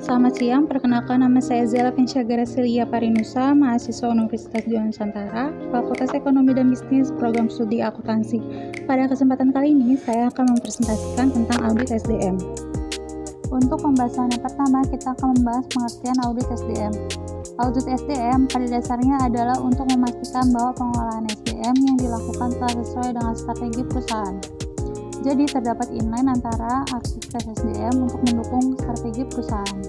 Selamat siang, perkenalkan nama saya Zela Fensya Gracilia Parinusa, mahasiswa Universitas Nusantara, Fakultas Ekonomi dan Bisnis, Program Studi Akuntansi. Pada kesempatan kali ini, saya akan mempresentasikan tentang audit SDM. Untuk pembahasan yang pertama, kita akan membahas pengertian audit SDM. Audit SDM pada dasarnya adalah untuk memastikan bahwa pengelolaan SDM yang dilakukan telah sesuai dengan strategi perusahaan. Jadi, terdapat inline antara aktivitas SDM untuk mendukung strategi perusahaan.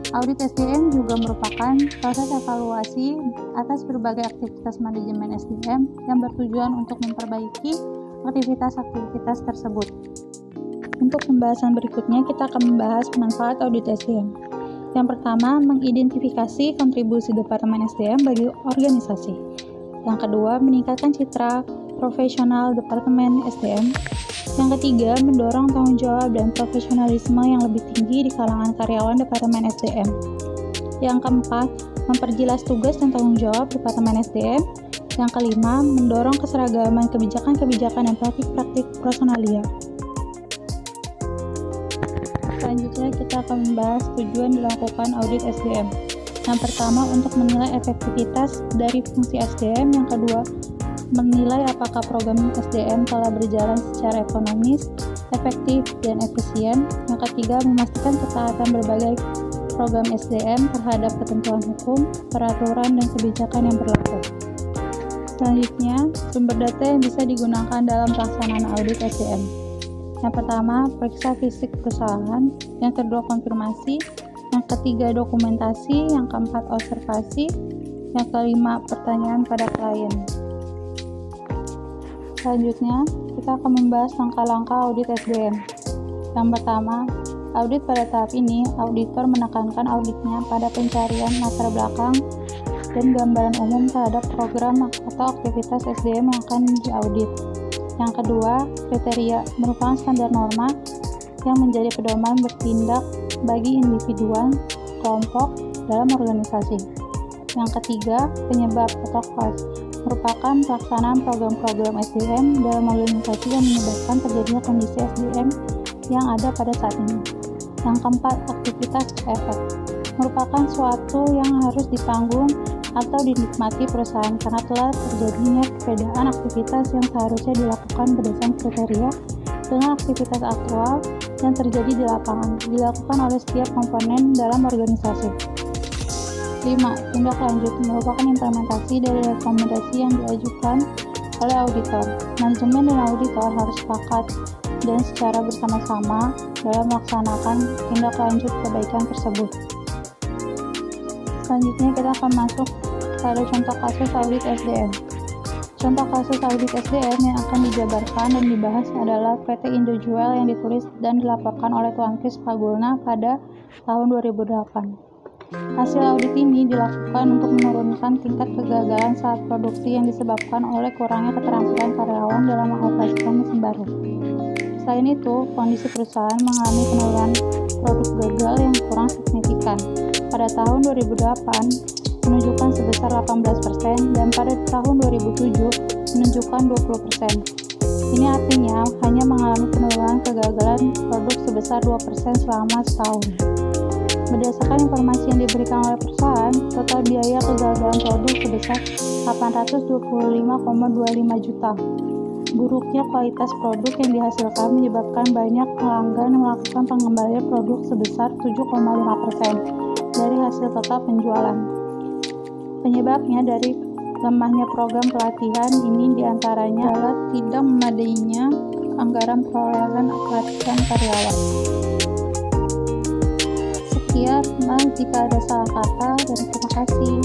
Audit SDM juga merupakan proses evaluasi atas berbagai aktivitas manajemen SDM yang bertujuan untuk memperbaiki aktivitas-aktivitas tersebut. Untuk pembahasan berikutnya, kita akan membahas manfaat audit SDM. Yang pertama, mengidentifikasi kontribusi Departemen SDM bagi organisasi. Yang kedua, meningkatkan citra profesional Departemen SDM. Yang ketiga, mendorong tanggung jawab dan profesionalisme yang lebih tinggi di kalangan karyawan Departemen SDM. Yang keempat, memperjelas tugas dan tanggung jawab Departemen SDM. Yang kelima, mendorong keseragaman kebijakan-kebijakan dan praktik-praktik personalia. Selanjutnya, kita akan membahas tujuan dilakukan audit SDM. Yang pertama, untuk menilai efektivitas dari fungsi SDM. Yang kedua, menilai apakah program SDM telah berjalan secara ekonomis, efektif, dan efisien. Yang ketiga, memastikan ketaatan berbagai program SDM terhadap ketentuan hukum, peraturan, dan kebijakan yang berlaku. Selanjutnya, sumber data yang bisa digunakan dalam pelaksanaan audit SDM. Yang pertama, periksa fisik perusahaan. Yang kedua, konfirmasi. Yang ketiga, dokumentasi. Yang keempat, observasi. Yang kelima, pertanyaan pada klien. Selanjutnya, kita akan membahas langkah-langkah audit SDM. Yang pertama, audit pada tahap ini, auditor menekankan auditnya pada pencarian latar belakang dan gambaran umum terhadap program atau aktivitas SDM yang akan diaudit. Yang kedua, kriteria merupakan standar norma yang menjadi pedoman bertindak bagi individuan, kelompok, dalam organisasi. Yang ketiga, penyebab atau cause merupakan pelaksanaan program-program SDM dalam organisasi yang menyebabkan terjadinya kondisi SDM yang ada pada saat ini. Yang keempat, aktivitas efek merupakan suatu yang harus ditanggung atau dinikmati perusahaan karena telah terjadinya perbedaan aktivitas yang seharusnya dilakukan berdasarkan kriteria dengan aktivitas aktual yang terjadi di lapangan, dilakukan oleh setiap komponen dalam organisasi. 5. Tindak lanjut merupakan implementasi dari rekomendasi yang diajukan oleh auditor. Manajemen dan auditor harus sepakat dan secara bersama-sama dalam melaksanakan tindak lanjut perbaikan tersebut. Selanjutnya, kita akan masuk pada contoh kasus audit SDM. Contoh kasus audit SDM yang akan dijabarkan dan dibahas adalah PT Indojuel yang ditulis dan dilaporkan oleh Tuan Kris Pagulna pada tahun 2008. Hasil audit ini dilakukan untuk menurunkan tingkat kegagalan saat produksi yang disebabkan oleh kurangnya keterampilan karyawan dalam mengoperasikan mesin baru. Selain itu, kondisi perusahaan mengalami penurunan produk gagal yang kurang signifikan. Pada tahun 2008, menunjukkan sebesar 18% dan pada tahun 2007 menunjukkan 20%. Ini artinya hanya mengalami penurunan kegagalan produk sebesar 2% selama setahun. Berdasarkan informasi yang diberikan oleh perusahaan, total biaya kegagalan produk sebesar 825,25 juta. Buruknya kualitas produk yang dihasilkan menyebabkan banyak pelanggan melakukan pengembalian produk sebesar 7,5% dari hasil total penjualan. Penyebabnya dari lemahnya program pelatihan ini diantaranya adalah tidak memadainya anggaran perolehan pelatihan karyawan. Sekian, jika ada salah kata, dan terima kasih.